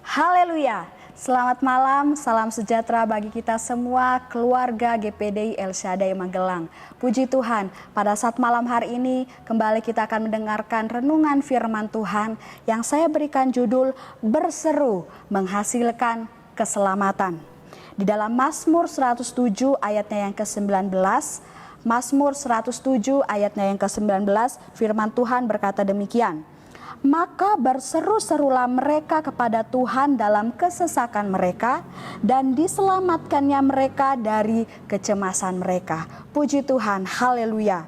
Haleluya. Selamat malam, salam sejahtera bagi kita semua keluarga GPDI El Shaddai Magelang. Puji Tuhan, pada saat malam hari ini kembali kita akan mendengarkan renungan firman Tuhan yang saya berikan judul Berseru Menghasilkan Keselamatan. Di dalam Mazmur 107 ayatnya yang ke-19, Mazmur 107 ayatnya yang ke-19, firman Tuhan berkata demikian. Maka berseru-serulah mereka kepada Tuhan dalam kesesakan mereka, dan diselamatkannya mereka dari kecemasan mereka. Puji Tuhan, haleluya.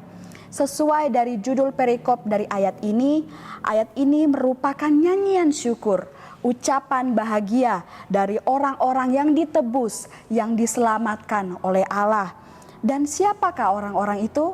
Sesuai dari judul perikop dari ayat ini merupakan nyanyian syukur, ucapan bahagia dari orang-orang yang ditebus, yang diselamatkan oleh Allah. Dan siapakah orang-orang itu?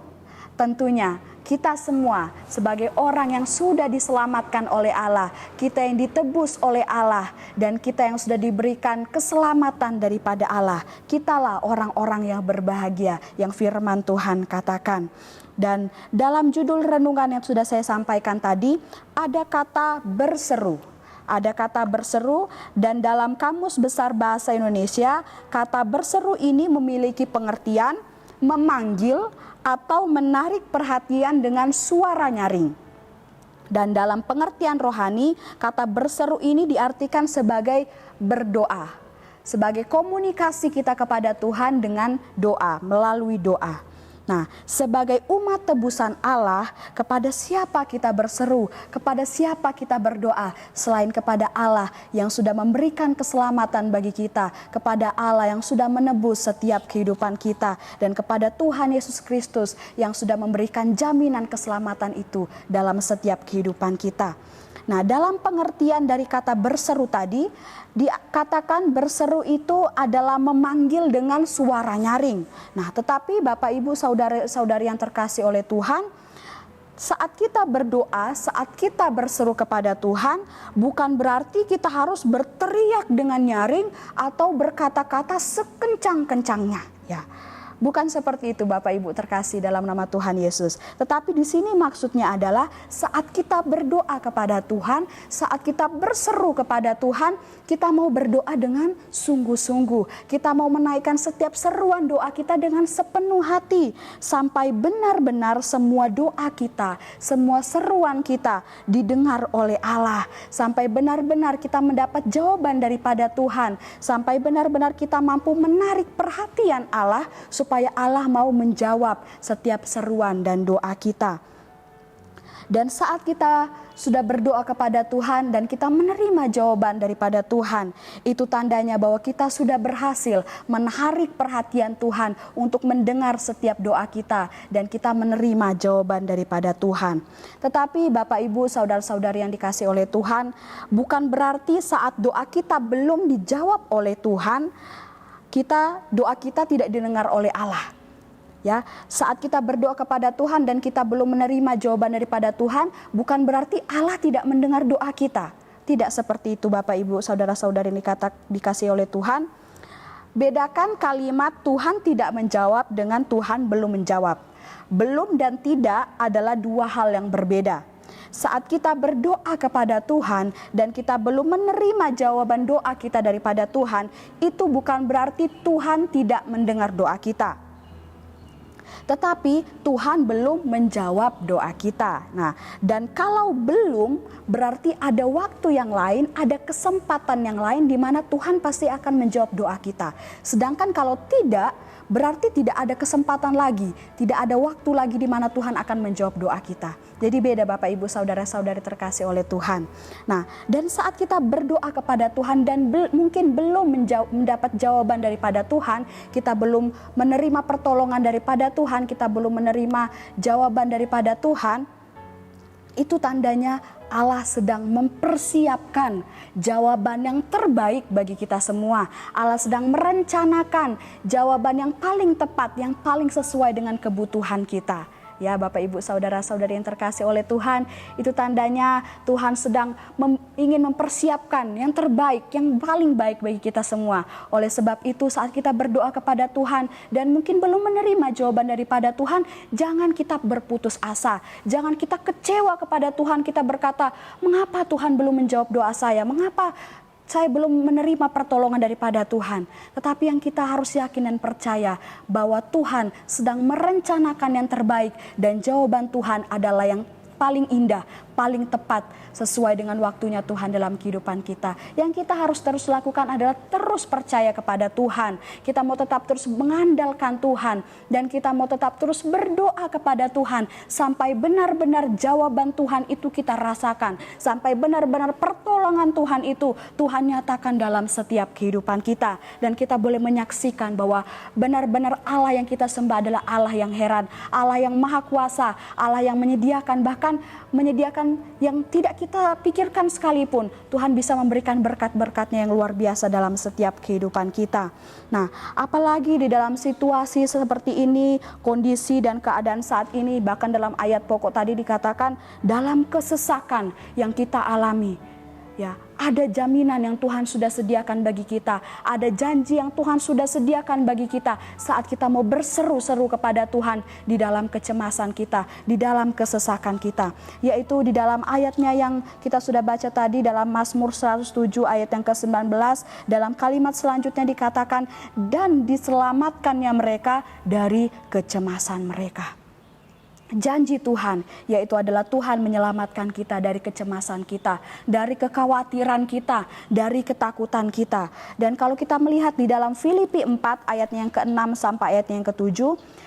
Tentunya kita semua sebagai orang yang sudah diselamatkan oleh Allah, kita yang ditebus oleh Allah, dan kita yang sudah diberikan keselamatan daripada Allah. Kitalah orang-orang yang berbahagia yang firman Tuhan katakan. Dan dalam judul renungan yang sudah saya sampaikan tadi, ada kata berseru. Ada kata berseru, dan dalam Kamus Besar Bahasa Indonesia, kata berseru ini memiliki pengertian memanggil atau menarik perhatian dengan suara nyaring. Dan dalam pengertian rohani, kata berseru ini diartikan sebagai berdoa, sebagai komunikasi kita kepada Tuhan dengan doa, melalui doa. Nah, sebagai umat tebusan Allah, kepada siapa kita berseru, kepada siapa kita berdoa, selain kepada Allah yang sudah memberikan keselamatan bagi kita, kepada Allah yang sudah menebus setiap kehidupan kita, dan kepada Tuhan Yesus Kristus yang sudah memberikan jaminan keselamatan itu dalam setiap kehidupan kita. Nah, dalam pengertian dari kata berseru tadi, dikatakan berseru itu adalah memanggil dengan suara nyaring. Nah, tetapi Bapak Ibu saudara-saudari yang terkasih oleh Tuhan, saat kita berdoa, saat kita berseru kepada Tuhan, bukan berarti kita harus berteriak dengan nyaring atau berkata-kata sekencang-kencangnya, ya. Bukan seperti itu Bapak Ibu terkasih dalam nama Tuhan Yesus. Tetapi di sini maksudnya adalah saat kita berdoa kepada Tuhan, saat kita berseru kepada Tuhan, kita mau berdoa dengan sungguh-sungguh. Kita mau menaikkan setiap seruan doa kita dengan sepenuh hati. Sampai benar-benar semua doa kita, semua seruan kita didengar oleh Allah. Sampai benar-benar kita mendapat jawaban daripada Tuhan. Sampai benar-benar kita mampu menarik perhatian Allah supaya Allah mau menjawab setiap seruan dan doa kita. Dan saat kita sudah berdoa kepada Tuhan dan kita menerima jawaban daripada Tuhan, itu tandanya bahwa kita sudah berhasil menarik perhatian Tuhan untuk mendengar setiap doa kita dan kita menerima jawaban daripada Tuhan. Tetapi Bapak Ibu saudara-saudari yang dikasihi oleh Tuhan, bukan berarti saat doa kita belum dijawab oleh Tuhan, doa kita tidak didengar oleh Allah. Ya, saat kita berdoa kepada Tuhan dan kita belum menerima jawaban daripada Tuhan, bukan berarti Allah tidak mendengar doa kita. Tidak seperti itu Bapak Ibu saudara-saudari dikasihi oleh Tuhan. Bedakan kalimat Tuhan tidak menjawab dengan Tuhan belum menjawab. Belum dan tidak adalah dua hal yang berbeda. Saat kita berdoa kepada Tuhan dan kita belum menerima jawaban doa kita daripada Tuhan, itu bukan berarti Tuhan tidak mendengar doa kita. Tetapi Tuhan belum menjawab doa kita. Nah, dan kalau belum, berarti ada waktu yang lain, ada kesempatan yang lain di mana Tuhan pasti akan menjawab doa kita. Sedangkan kalau tidak, berarti tidak ada kesempatan lagi, tidak ada waktu lagi di mana Tuhan akan menjawab doa kita. Jadi beda Bapak Ibu saudara-saudari terkasih oleh Tuhan. Nah, dan saat kita berdoa kepada Tuhan dan mungkin belum mendapat jawaban daripada Tuhan, kita belum menerima pertolongan daripada Tuhan, kita belum menerima jawaban daripada Tuhan, itu tandanya Allah sedang mempersiapkan jawaban yang terbaik bagi kita semua. Allah sedang merencanakan jawaban yang paling tepat, yang paling sesuai dengan kebutuhan kita. Ya Bapak Ibu saudara-saudari yang terkasih oleh Tuhan, itu tandanya Tuhan sedang ingin mempersiapkan yang terbaik, yang paling baik bagi kita semua. Oleh sebab itu saat kita berdoa kepada Tuhan dan mungkin belum menerima jawaban daripada Tuhan, jangan kita berputus asa, jangan kita kecewa kepada Tuhan, kita berkata, mengapa Tuhan belum menjawab doa saya, mengapa saya belum menerima pertolongan daripada Tuhan. Tetapi yang kita harus yakin dan percaya bahwa Tuhan sedang merencanakan yang terbaik dan jawaban Tuhan adalah yang paling indah, paling tepat sesuai dengan waktunya Tuhan dalam kehidupan kita. Yang kita harus terus lakukan adalah terus percaya kepada Tuhan. Kita mau tetap terus mengandalkan Tuhan dan kita mau tetap terus berdoa kepada Tuhan sampai benar-benar jawaban Tuhan itu kita rasakan, sampai benar-benar pertolongan Tuhan itu Tuhan nyatakan dalam setiap kehidupan kita, dan kita boleh menyaksikan bahwa benar-benar Allah yang kita sembah adalah Allah yang heran, Allah yang maha kuasa, Allah yang menyediakan, bahkan menyediakan yang tidak kita pikirkan sekalipun. Tuhan bisa memberikan berkat-berkatnya yang luar biasa dalam setiap kehidupan kita. Nah, apalagi di dalam situasi seperti ini, kondisi dan keadaan saat ini, bahkan dalam ayat pokok tadi dikatakan dalam kesesakan yang kita alami. Ya, ada jaminan yang Tuhan sudah sediakan bagi kita. Ada janji yang Tuhan sudah sediakan bagi kita saat kita mau berseru-seru kepada Tuhan di dalam kecemasan kita, di dalam kesesakan kita. Yaitu di dalam ayatnya yang kita sudah baca tadi dalam Mazmur 107 ayat yang ke-19, dalam kalimat selanjutnya dikatakan, dan diselamatkannya mereka dari kecemasan mereka. Janji Tuhan yaitu adalah Tuhan menyelamatkan kita dari kecemasan kita, dari kekhawatiran kita, dari ketakutan kita. Dan kalau kita melihat di dalam Filipi 4 ayatnya yang ke-6 sampai ayatnya yang ke-7,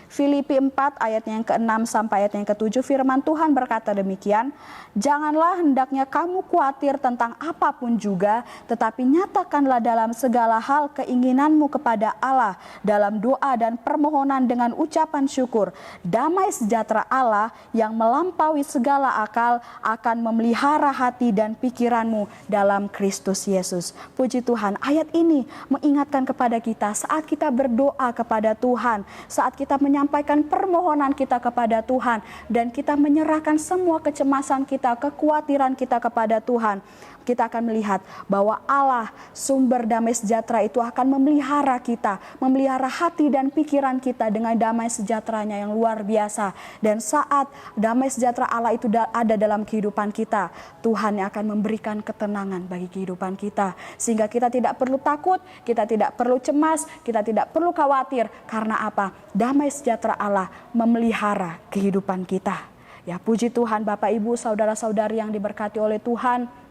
Filipi 4 ayatnya yang ke-6 sampai ayatnya yang ke-7, firman Tuhan berkata demikian, janganlah hendaknya kamu khawatir tentang apapun juga, tetapi nyatakanlah dalam segala hal keinginanmu kepada Allah dalam doa dan permohonan dengan ucapan syukur. Damai sejahtera Allah yang melampaui segala akal akan memelihara hati dan pikiranmu dalam Kristus Yesus. Puji Tuhan, ayat ini mengingatkan kepada kita saat kita berdoa kepada Tuhan, saat kita menyampaikan permohonan kita kepada Tuhan, dan kita menyerahkan semua kecemasan kita, kekhawatiran kita kepada Tuhan. Kita akan melihat bahwa Allah sumber damai sejahtera itu akan memelihara kita, memelihara hati dan pikiran kita dengan damai sejahteranya yang luar biasa. Dan saat damai sejahtera Allah itu ada dalam kehidupan kita, Tuhan yang akan memberikan ketenangan bagi kehidupan kita. Sehingga kita tidak perlu takut, kita tidak perlu cemas, kita tidak perlu khawatir. Karena apa? Damai sejahtera Allah memelihara kehidupan kita. Ya, puji Tuhan Bapak Ibu, saudara-saudari yang diberkati oleh Tuhan.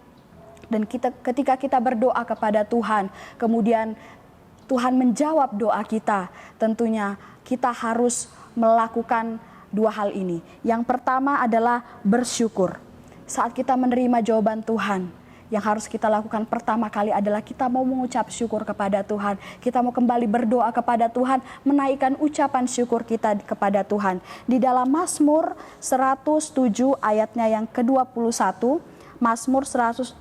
Dan ketika kita berdoa kepada Tuhan, kemudian Tuhan menjawab doa kita, tentunya kita harus melakukan dua hal ini. Yang pertama adalah bersyukur. Saat kita menerima jawaban Tuhan, yang harus kita lakukan pertama kali adalah kita mau mengucap syukur kepada Tuhan. Kita mau kembali berdoa kepada Tuhan, menaikkan ucapan syukur kita kepada Tuhan. Di dalam Mazmur 107 ayatnya yang ke-21, Mazmur 107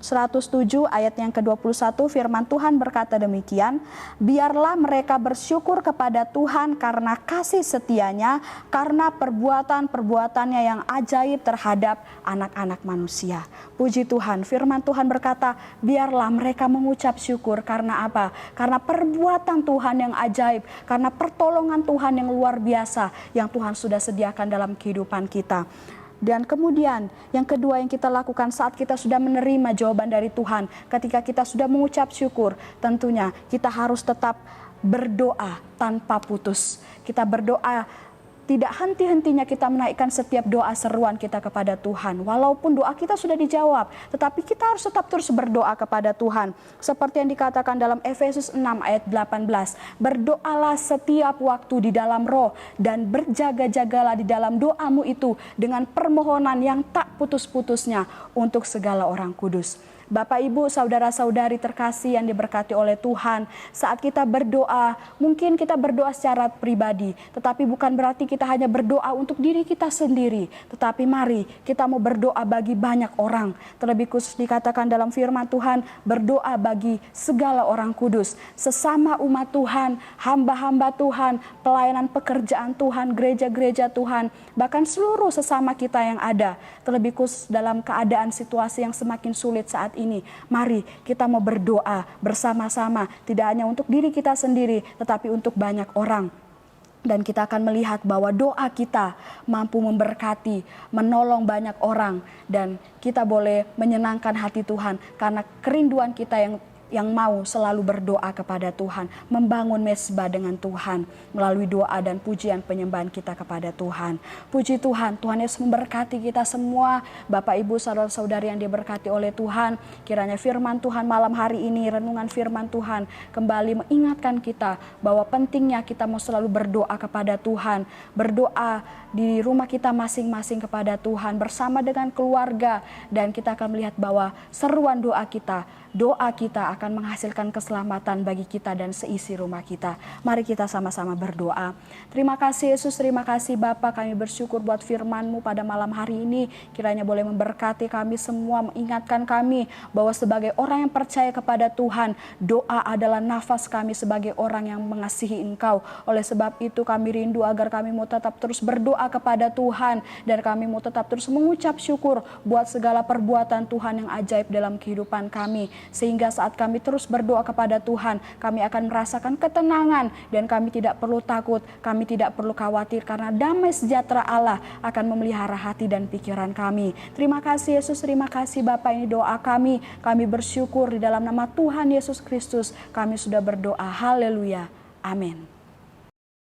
ayat yang ke-21, firman Tuhan berkata demikian, biarlah mereka bersyukur kepada Tuhan karena kasih setianya, karena perbuatan-perbuatannya yang ajaib terhadap anak-anak manusia. Puji Tuhan, firman Tuhan berkata, biarlah mereka mengucap syukur. Karena apa? Karena perbuatan Tuhan yang ajaib, karena pertolongan Tuhan yang luar biasa yang Tuhan sudah sediakan dalam kehidupan kita. Dan kemudian yang kedua yang kita lakukan saat kita sudah menerima jawaban dari Tuhan, ketika kita sudah mengucap syukur, tentunya kita harus tetap berdoa tanpa putus. Kita berdoa tidak henti-hentinya, kita menaikkan setiap doa seruan kita kepada Tuhan. Walaupun doa kita sudah dijawab, tetapi kita harus tetap terus berdoa kepada Tuhan. Seperti yang dikatakan dalam Efesus 6 ayat 18. Berdoalah setiap waktu di dalam roh dan berjaga-jagalah di dalam doamu itu dengan permohonan yang tak putus-putusnya untuk segala orang kudus. Bapak, Ibu, saudara-saudari terkasih yang diberkati oleh Tuhan, saat kita berdoa, mungkin kita berdoa secara pribadi, tetapi bukan berarti kita hanya berdoa untuk diri kita sendiri, tetapi mari kita mau berdoa bagi banyak orang. Terlebih khusus dikatakan dalam firman Tuhan, berdoa bagi segala orang kudus, sesama umat Tuhan, hamba-hamba Tuhan, pelayanan pekerjaan Tuhan, gereja-gereja Tuhan, bahkan seluruh sesama kita yang ada. Terlebih khusus dalam keadaan situasi yang semakin sulit saat ini, mari kita mau berdoa bersama-sama, tidak hanya untuk diri kita sendiri, tetapi untuk banyak orang. Dan kita akan melihat bahwa doa kita mampu memberkati, menolong banyak orang, dan kita boleh menyenangkan hati Tuhan karena kerinduan kita yang yang mau selalu berdoa kepada Tuhan, membangun mezbah dengan Tuhan melalui doa dan pujian penyembahan kita kepada Tuhan. Puji Tuhan, Tuhan Yesus memberkati kita semua, Bapak Ibu saudara-saudari yang diberkati oleh Tuhan. Kiranya firman Tuhan malam hari ini, renungan firman Tuhan kembali mengingatkan kita bahwa pentingnya kita mau selalu berdoa kepada Tuhan, berdoa di rumah kita masing-masing kepada Tuhan bersama dengan keluarga, dan kita akan melihat bahwa seruan doa kita akan menghasilkan keselamatan bagi kita dan seisi rumah kita. Mari kita sama-sama berdoa. Terima kasih Yesus, terima kasih Bapa, kami bersyukur buat firman-Mu pada malam hari ini. Kiranya boleh memberkati kami semua, mengingatkan kami bahwa sebagai orang yang percaya kepada Tuhan, doa adalah nafas kami sebagai orang yang mengasihi Engkau. Oleh sebab itu kami rindu agar kami mau tetap terus berdoa kepada Tuhan, dan kami mau tetap terus mengucap syukur buat segala perbuatan Tuhan yang ajaib dalam kehidupan kami. Sehingga saat kami terus berdoa kepada Tuhan, kami akan merasakan ketenangan dan kami tidak perlu takut, kami tidak perlu khawatir, karena damai sejahtera Allah akan memelihara hati dan pikiran kami. Terima kasih Yesus, terima kasih Bapa, ini doa kami. Kami bersyukur di dalam nama Tuhan Yesus Kristus. Kami sudah berdoa. Haleluya. Amin.